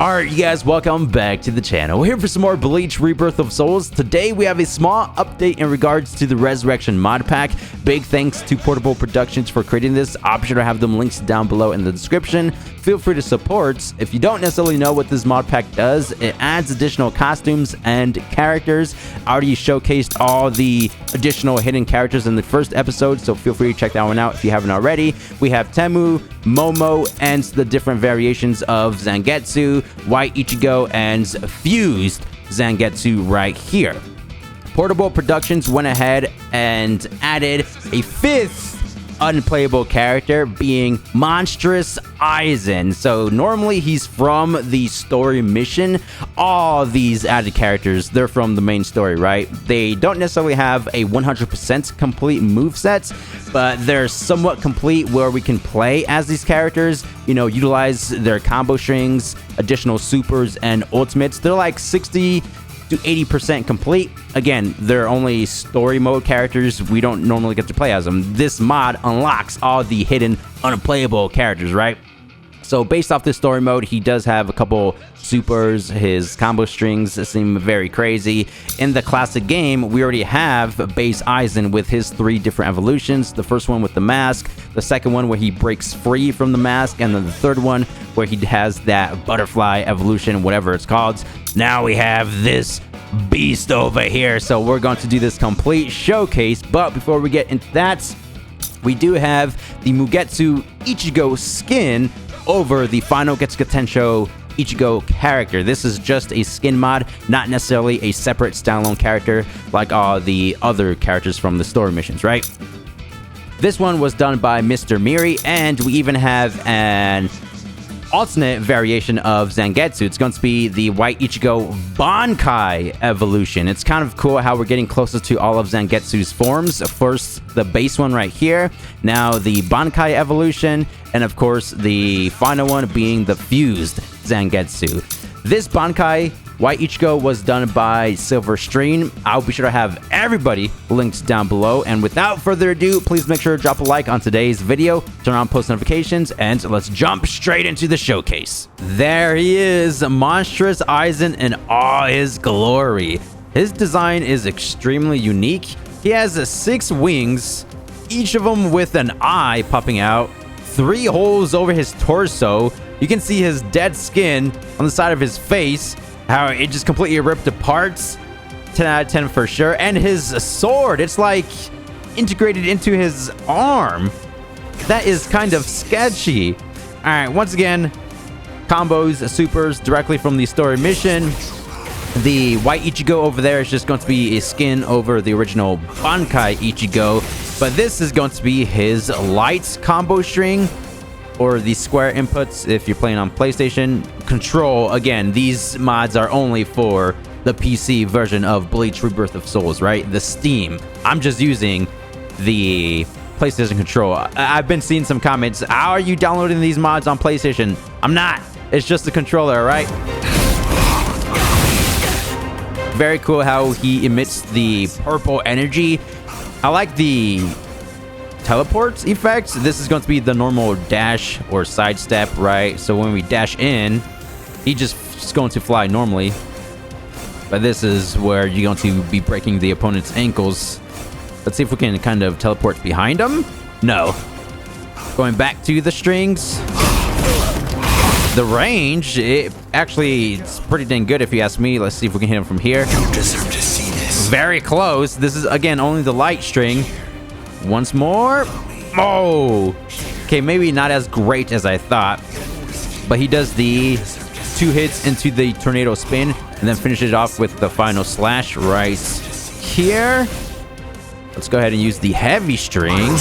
Alright, you guys, welcome back to the channel. We're here for some more Bleach Rebirth of Souls. Today, we have a small update in regards to the Resurrection mod pack. Big thanks to Portable Productions for creating this. I'll be sure to have them links down below in the description. Feel free to support. If you don't necessarily know what this mod pack does, it adds additional costumes and characters. I already showcased all the additional hidden characters in the first episode, so feel free to check that one out if you haven't already. We have Temu, Momo, and the different variations of Zangetsu, White Ichigo, and Fused Zangetsu right here. Portable Productions went ahead and added a fifth unplayable character, being Monstrous Aizen. So normally he's from the story mission. All these added characters, they're from the main story, right? They don't necessarily have a 100% complete moveset, but they're somewhat complete where we can play as these characters, you know, utilize their combo strings, additional supers, and ultimates. They're like 60 to 80% complete. Again, they're only story mode characters. We don't normally get to play as them. This mod unlocks all the hidden unplayable characters, right? So based off this story mode, he does have a couple supers. His combo strings seem very crazy. In the classic game, we already have base Aizen with his 3 different evolutions. The first one with the mask, the second one where he breaks free from the mask, and then the third one where he has that butterfly evolution, whatever it's called. Now we have this beast over here, so we're going to do this complete showcase. But before we get into that, we do have the Mugetsu Ichigo skin over the final Getsuga Tensho Ichigo character. This is just a skin mod, not necessarily a separate standalone character like all the other characters from the story missions, right? This one was done by Mr. Miri, and we even have an alternate variation of Zangetsu. It's going to be the White Ichigo Bankai evolution. It's kind of cool how we're getting closer to all of Zangetsu's forms. First, the base one right here. Now, the Bankai evolution. And of course, the final one being the Fused Zangetsu. This Bankai White Ichigo was done by Silver Stream. I'll be sure to have everybody linked down below. And without further ado, please make sure to drop a like on today's video, turn on post notifications, and let's jump straight into the showcase. There he is, Monstrous Aizen in all his glory. His design is extremely unique. He has 6 wings, each of them with an eye popping out, 3 holes over his torso. You can see his dead skin on the side of his face, how it just completely ripped apart. 10 out of 10 for sure. And his sword, it's like integrated into his arm. That is kind of sketchy. All right, once again, combos, supers directly from the story mission. The White Ichigo over there is just going to be a skin over the original Bankai Ichigo, but this is going to be his light combo string, or the square inputs if you're playing on PlayStation. Control, again, these mods are only for the PC version of Bleach Rebirth of Souls, right? The Steam. I'm just using the PlayStation Control. I've been seeing some comments, how are you downloading these mods on PlayStation? I'm not. It's just the controller, all right? Very cool how he emits the purple energy. I like the teleports effects. This is going to be the normal dash or sidestep, right? So when we dash in, he just is going to fly normally, but this is where you're going to be breaking the opponent's ankles. Let's see if we can kind of teleport behind him. No. Going back to the strings, the range, it actually is pretty dang good if you ask me. Let's see if we can hit him from here. You deserve to see this. Very close. This is again only the light string. Once more. Oh, okay, maybe not as great as I thought, but he does the 2 hits into the tornado spin and then finishes it off with the final slash right here. Let's go ahead and use the heavy string.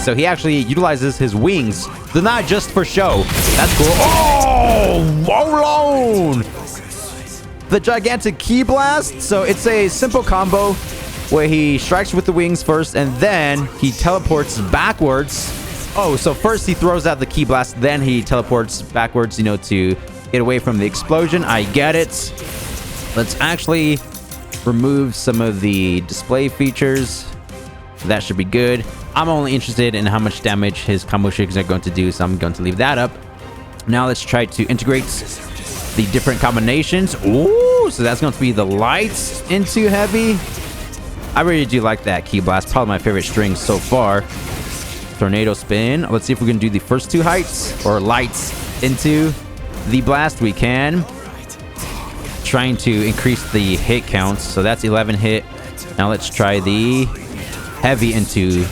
So he actually utilizes his wings. They're not just for show. That's cool. Oh, alone. The gigantic key blast. So it's a simple combo where he strikes with the wings first, and then he teleports backwards. Oh, so first he throws out the key blast, then he teleports backwards, you know, to get away from the explosion. I get it. Let's actually remove some of the display features. That should be good. I'm only interested in how much damage his combo strings are going to do, so I'm going to leave that up. Now let's try to integrate the different combinations. Ooh, so that's going to be the lights into heavy. I really do like that Ki Blast. Probably my favorite string so far. Tornado spin. Let's see if we can do the first two heights or lights into the blast. We can. Trying to increase the hit counts. So that's 11 hit. Now let's try the heavy into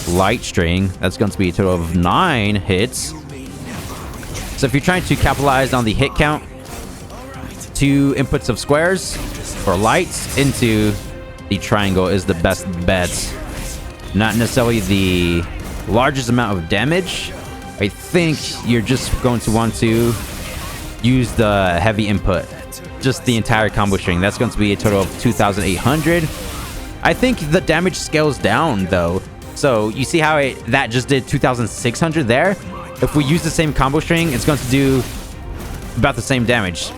light string. That's going to be a total of 9 hits. So if you're trying to capitalize on the hit count, 2 inputs of squares or lights into the triangle is the best bet. Not necessarily the largest amount of damage. I think you're just going to want to use the heavy input. Just the entire combo string. That's going to be a total of 2,800. I think the damage scales down though. So you see how that just did 2,600 there? If we use the same combo string, it's going to do about the same damage.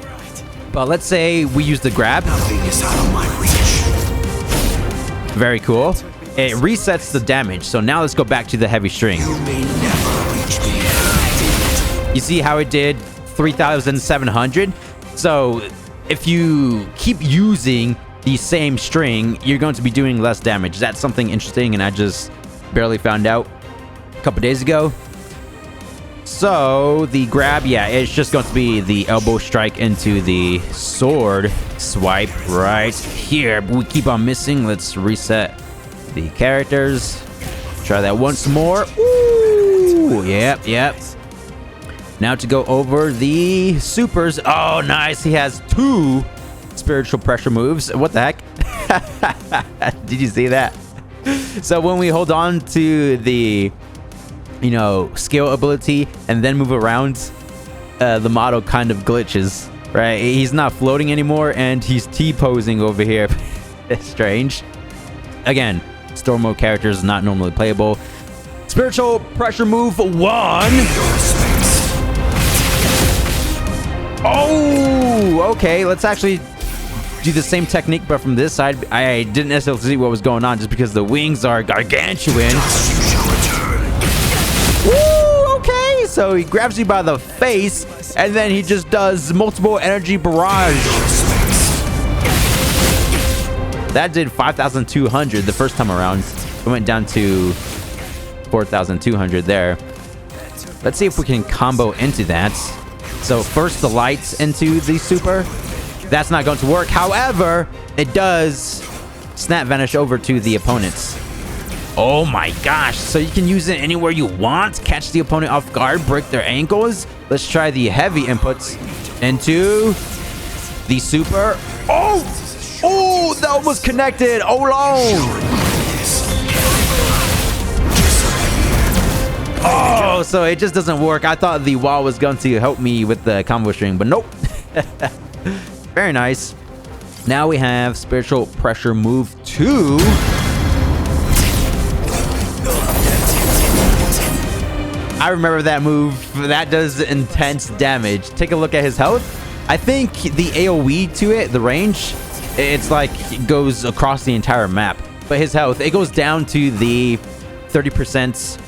But let's say we use the grab. Nothing is out of my reach. Very cool. It resets the damage. So now let's go back to the heavy string. You may never reach me. You see how it did 3,700? So if you keep using the same string, you're going to be doing less damage. That's something interesting, and I just barely found out a couple days ago. So the grab, yeah, it's just going to be the elbow strike into the sword swipe right here. But we keep on missing. Let's reset the characters. Try that once more. Ooh, yep. Now to go over the supers. Oh, nice. He has 2 spiritual pressure moves. What the heck? Did you see that? So when we hold on to the, skill ability and then move around, the model kind of glitches, right? He's not floating anymore and he's T-posing over here. It's strange. Again, store mode characters not normally playable. Spiritual pressure move 1. Oh, okay. Let's actually do the same technique, but from this side. I didn't necessarily see what was going on just because the wings are gargantuan. Woo, okay. So he grabs you by the face, and then he just does multiple energy barrage. That did 5,200 the first time around. It went down to 4,200 there. Let's see if we can combo into that. So first the lights into the super. That's not going to work. However, it does snap vanish over to the opponents. Oh my gosh. So you can use it anywhere you want. Catch the opponent off guard. Break their ankles. Let's try the heavy inputs into the super. Oh, that almost connected. Oh, long. Oh, so it just doesn't work. I thought the wall was going to help me with the combo string, but nope. Very nice. Now we have spiritual pressure move 2. I remember that move. That does intense damage. Take a look at his health. I think the AoE to it, the range, it's like it goes across the entire map. But his health, it goes down to the 30%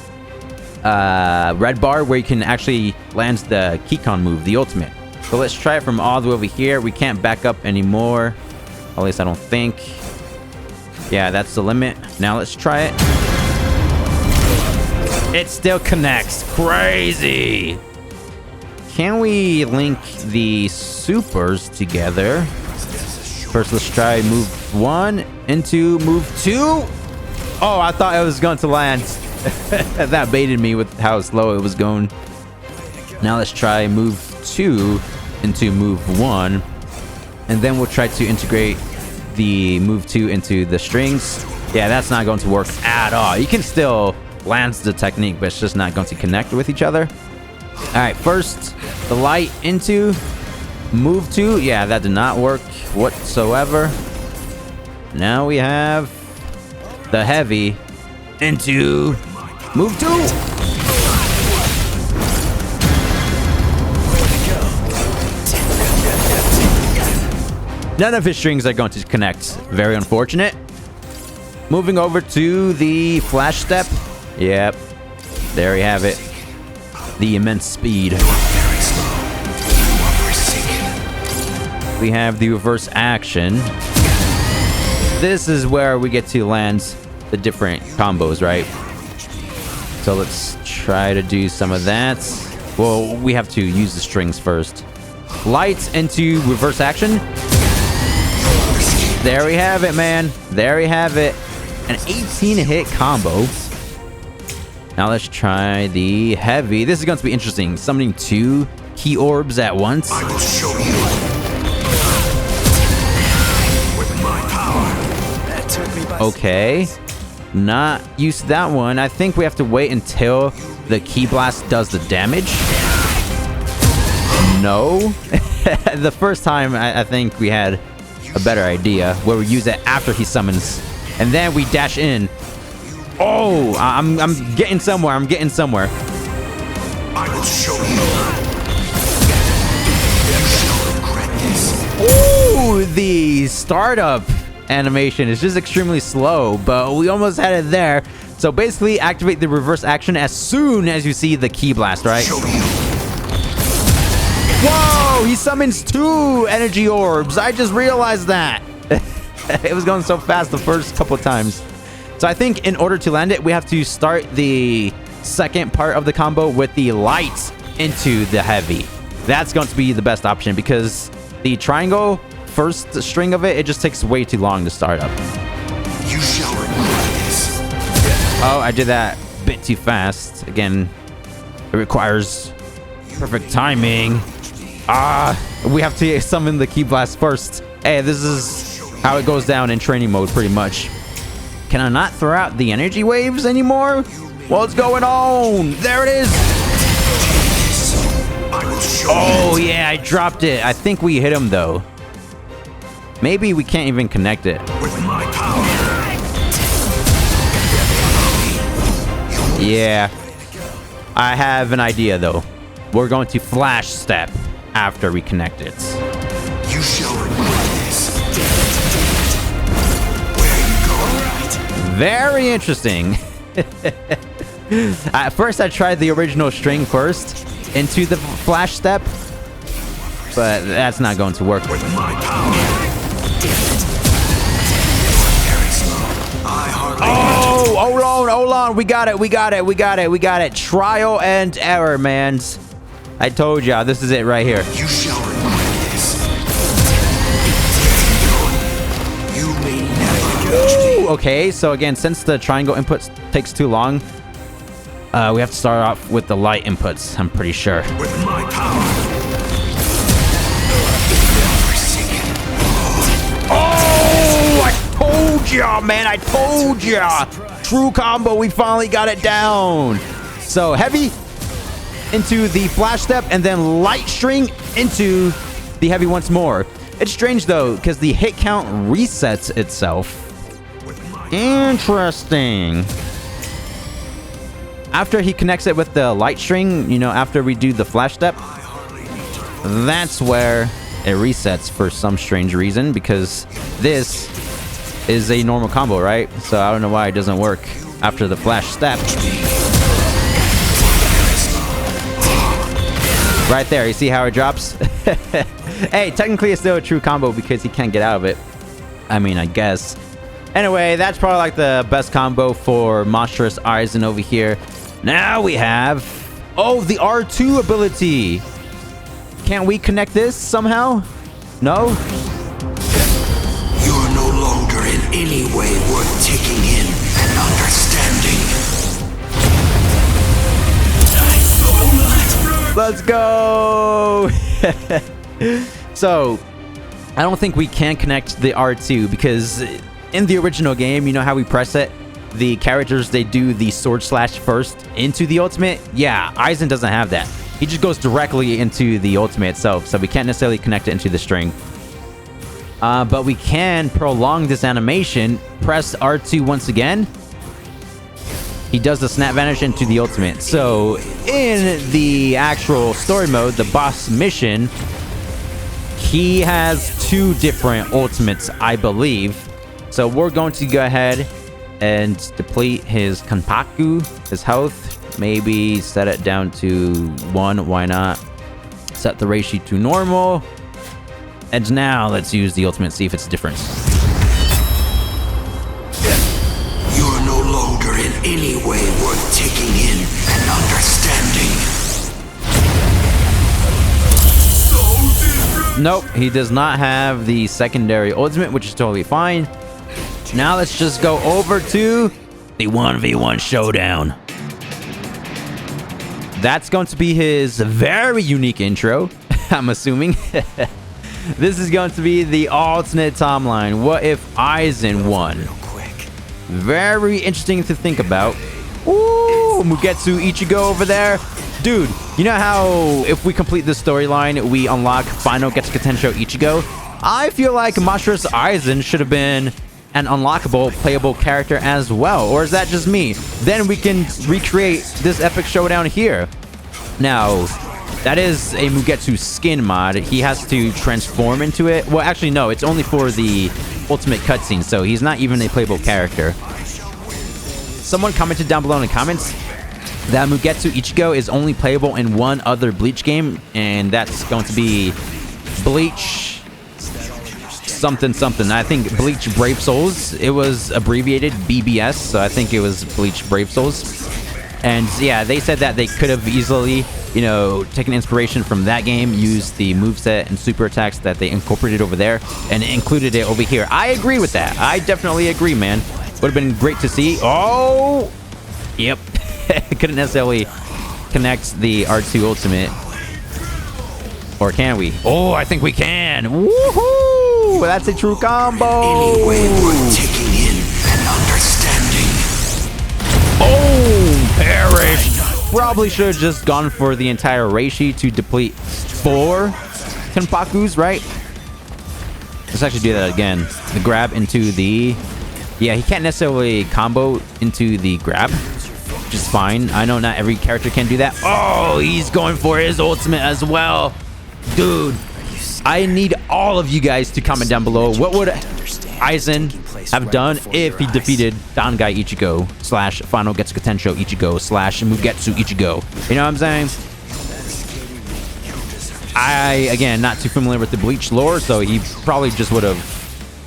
red bar where you can actually land the Keycon move, the ultimate. So let's try it from all the way over here. We can't back up anymore. At least I don't think. Yeah, that's the limit. Now let's try it. It still connects. Crazy. Can we link the supers together? First, let's try move 1 into move 2. Oh, I thought it was going to land. That baited me with how slow it was going. Now let's try move 2 into move 1. And then we'll try to integrate the move 2 into the strings. Yeah, that's not going to work at all. You can still land the technique, but it's just not going to connect with each other. All right, first, the light into move 2. Yeah, that did not work whatsoever. Now we have the heavy into move 2. None of his strings are going to connect. Very unfortunate. Moving over to the flash step. Yep. There we have it. The immense speed. we have the reverse action. This is where we get to land the different combos, right? So let's try to do some of that. Well, we have to use the strings first. Light into reverse action. There we have it, man. There we have it. An 18-hit combo. Now let's try the heavy. This is going to be interesting. Summoning 2 key orbs at once. I will show you. With my power. That took me by Okay. Not used to that one. I think we have to wait until the key blast does the damage. No. The first time, I think we had a better idea where we use it after he summons. And then we dash in. Oh, I'm getting somewhere. I'm getting somewhere. I will show you. You shall regret this. Ooh, the startup animation is just extremely slow, but we almost had it there. So basically, activate the reverse action as soon as you see the key blast, right? Show you. Whoa, he summons 2 energy orbs. I just realized that. It was going so fast the first couple of times. So I think in order to land it, we have to start the second part of the combo with the light into the heavy. That's going to be the best option because the triangle, first string of it, it just takes way too long to start up. You shall regret this. Oh, I did that a bit too fast. Again, it requires perfect timing. We have to summon the key blast first. Hey, this is how it goes down in training mode, pretty much. Can I not throw out the energy waves anymore? What's going on? There it is. Oh, yeah, I dropped it. I think we hit him, though. Maybe we can't even connect it. With my power. Yeah. I have an idea, though. We're going to flash step after we connect it. You shall regret this. Where you go? Very interesting. At first, I tried the original string first into the flash step, but that's not going to work. With my power. Oh, hold on. We got it. Trial and error, man. I told y'all, this is it right here. You shall regret this. You may never judge me. Okay, so again, since the triangle input takes too long, we have to start off with the light inputs, I'm pretty sure. With my power. Oh, I told ya, man. I told ya. True combo. We finally got it down. So heavy into the flash step and then light string into the heavy once more. It's strange, though, because the hit count resets itself. Interesting. After he connects it with the light string, you know, after we do the flash step, that's where it resets for some strange reason, because this is a normal combo, right? So I don't know why it doesn't work after the flash step. Right there, you see how it drops? Hey, technically it's still a true combo because he can't get out of it. I mean, I guess. Anyway, that's probably like the best combo for Monstrous Aizen over here. Now we have... Oh, the R2 ability. Can't we connect this somehow? No? You're no longer in any way worth taking in and understanding. Let's go! So, I don't think we can connect the R2 because in the original game, you know how we press it? The characters, they do the sword slash first into the ultimate. Yeah, Aizen doesn't have that. He just goes directly into the ultimate itself, so we can't necessarily connect it into the string. But we can prolong this animation. Press R2 once again. He does the snap vanish into the ultimate. So in the actual story mode, the boss mission, he has 2 different ultimates, I believe. So we're going to go ahead and deplete his Kanpaku, his health. Maybe set it down to 1. Why not? Set the ratio to normal. And now let's use the ultimate, see if it's different. You're no longer in any way worth taking in and understanding. Nope, he does not have the secondary ultimate, which is totally fine. Now let's just go over to the 1v1 showdown. That's going to be his very unique intro, I'm assuming. This is going to be the alternate timeline. What if Aizen won? Very interesting to think about. Ooh, Mugetsu Ichigo over there. Dude, you know how if we complete this storyline, we unlock final Getsuga Tensho Ichigo? I feel like Monstrous Aizen should have been an unlockable, playable character as well. Or is that just me? Then we can recreate this epic showdown here. Now, that is a Mugetsu skin mod. He has to transform into it. Well, actually, no. It's only for the ultimate cutscene, so he's not even a playable character. Someone commented down below in the comments that Mugetsu Ichigo is only playable in one other Bleach game, and that's going to be Bleach something something. I think Bleach Brave Souls. It was abbreviated BBS, so I think it was Bleach Brave Souls. And yeah, they said that they could have easily, you know, taken inspiration from that game, used the moveset and super attacks that they incorporated over there, and included it over here. I agree with that. I definitely agree, man. Would have been great to see. Oh, yep. Couldn't necessarily connect the R2 Ultimate. Or can we? Oh, I think we can. Woohoo! That's a true combo. Any way worth taking in and understanding. Oh, perish. Probably should have just gone for the entire Reishi to deplete 4 Kenpakus, right? Let's actually do that again. The grab into the... Yeah, he can't necessarily combo into the grab, which is fine. I know not every character can do that. Oh, he's going for his ultimate as well. Dude, I need all of you guys to comment down below. What would Aizen have done if he defeated Dangai Ichigo slash Final Getsuga Tensho Ichigo slash Mugetsu Ichigo? You know what I'm saying? Again, not too familiar with the Bleach lore, so he probably just would have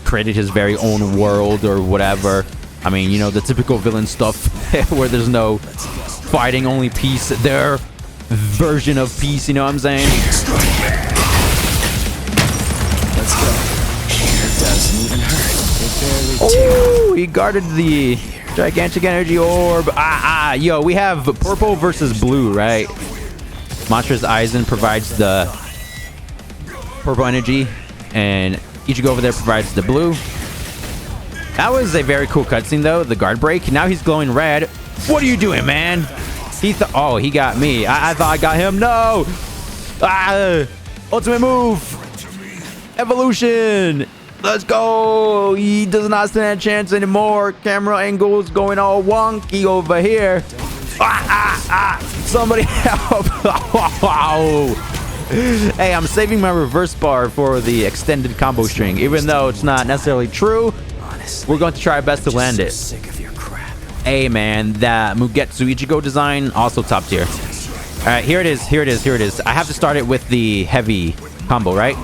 created his very own world or whatever. I mean, you know, the typical villain stuff where there's no fighting, only peace. Their version of peace, you know what I'm saying? Let's go. It doesn't even hurt. It barely Oh, he guarded the gigantic energy orb. Yo, we have purple versus blue, right? Monstrous Aizen provides the purple energy, and Ichigo over there provides the blue. That was a very cool cutscene, though. The guard break. Now he's glowing red. What are you doing, man? Oh, he got me. I thought I got him. No. Ultimate move. Evolution. Let's go. He does not stand a chance anymore. Camera angles going all wonky over here. Somebody help. Wow. Hey, I'm saving my reverse bar for the extended combo string, even though it's not necessarily true. We're going to try our best to land it. Hey, man, that Mugetsu Ichigo design, also top tier. All right, here it is, here it is, here it is. I have to start it with the heavy combo, right?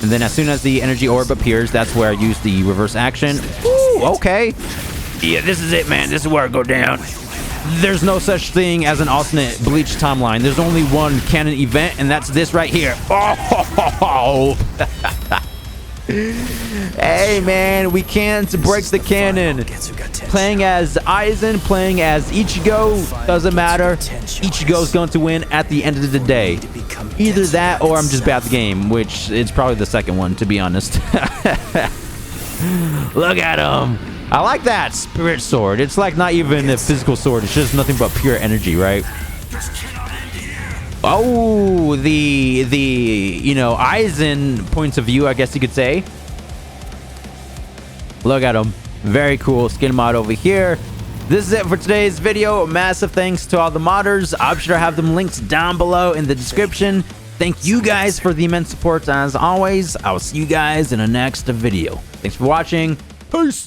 And then as soon as the energy orb appears, that's where I use the reverse action. Ooh, okay. Yeah, this is it, man. This is where I go down. There's no such thing as an alternate Bleach timeline. There's only one canon event, and that's this right here. Oh! Hey, man, we can't break the canon. Playing as Aizen, playing as Ichigo, doesn't matter. Ichigo's going to win at the end of the day. Either that or I'm just bad at the game, which is probably the second one, to be honest. Look at him. I like that spirit sword. It's like not even a physical sword. It's just nothing but pure energy, right? Oh, the you know, Aizen points of view, I guess you could say. Look at him. Very cool skin mod over here. This is it for today's video. Massive thanks to all the modders. I'm sure I have them linked down below in the description. Thank you guys for the immense support as always. I'll see you guys in the next video. Thanks for watching. Peace.